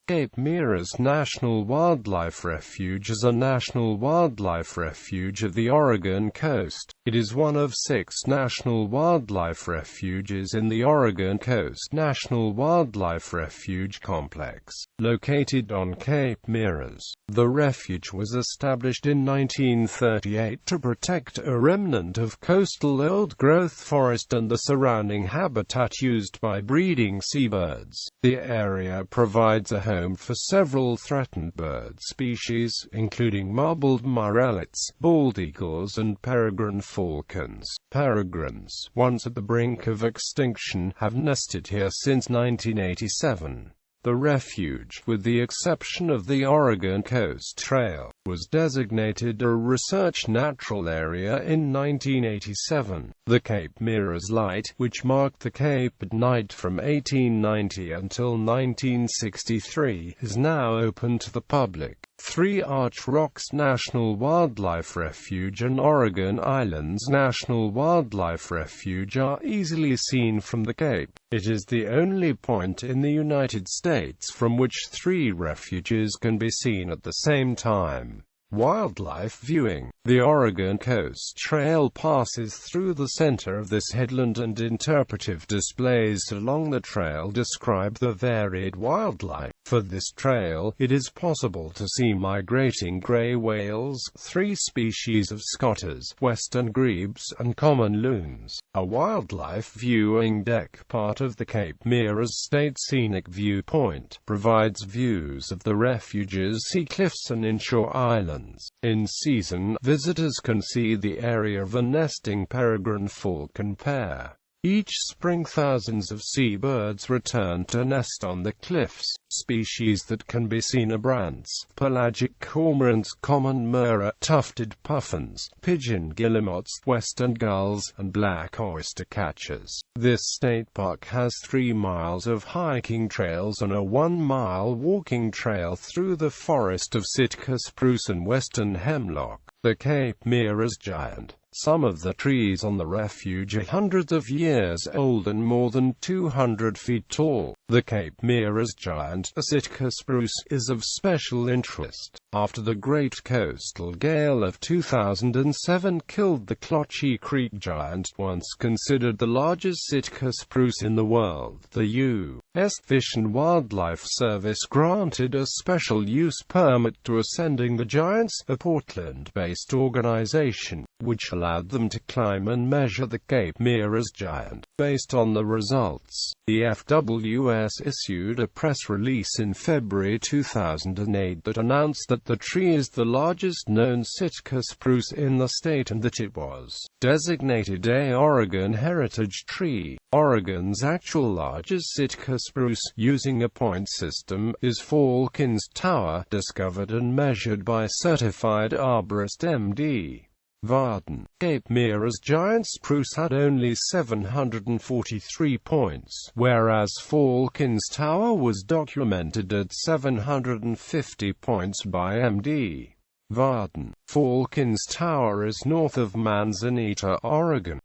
Cape Meares National Wildlife Refuge is a national wildlife refuge of the Oregon coast. It is one of 6 national wildlife refuges in the Oregon Coast National Wildlife Refuge complex, located on Cape Meares. The refuge was established in 1938 to protect a remnant of coastal old-growth forest and the surrounding habitat used by breeding seabirds. The area provides a home for several threatened bird species, including marbled murrelets, bald eagles and peregrine falcons. Peregrines, once at the brink of extinction, have nested here since 1987. The refuge, with the exception of the Oregon Coast Trail, was designated a research natural area in 1987. The Cape Meares Light, which marked the Cape at night from 1890 until 1963, is now open to the public. 3 Arch Rocks National Wildlife Refuge and Oregon Islands National Wildlife Refuge are easily seen from the Cape. It is the only point in the United States from which 3 refuges can be seen at the same time. Wildlife viewing. The Oregon Coast Trail passes through the center of this headland, and interpretive displays along the trail describe the varied wildlife. For this trail, it is possible to see migrating gray whales, 3 species of scotters, western grebes, and common loons. A wildlife viewing deck, part of the Cape Meares State Scenic Viewpoint, provides views of the refuge's sea cliffs and inshore islands. In season, visitors can see the area of a nesting peregrine falcon pair. Each spring, thousands of seabirds return to nest on the cliffs. Species that can be seen are brants, pelagic cormorants, common murrelet, tufted puffins, pigeon guillemots, western gulls, and black oyster catchers. This state park has 3 miles of hiking trails and a 1-mile walking trail through the forest of Sitka spruce and western hemlock. The Cape Meares giant. Some of the trees on the refuge are hundreds of years old and more than 200 feet tall. The Cape Meares giant, a Sitka spruce, is of special interest. After the Great Coastal Gale of 2007 killed the Clotchie Creek giant, once considered the largest Sitka spruce in the world, the U.S. Fish and Wildlife Service granted a special use permit to Ascending the Giants, a Portland-based organization, which allowed them to climb and measure the Cape Meares giant. Based on the results, the FWS issued a press release in February 2008 that announced that the tree is the largest known Sitka spruce in the state and that it was designated a Oregon Heritage Tree. Oregon's actual largest Sitka spruce, using a point system, is Falkens Tower, discovered and measured by certified arborist M.D. Varden. Cape Meares giant spruce had only 743 points, whereas Falkens Tower was documented at 750 points by M.D. Varden. Falkens Tower is north of Manzanita, Oregon.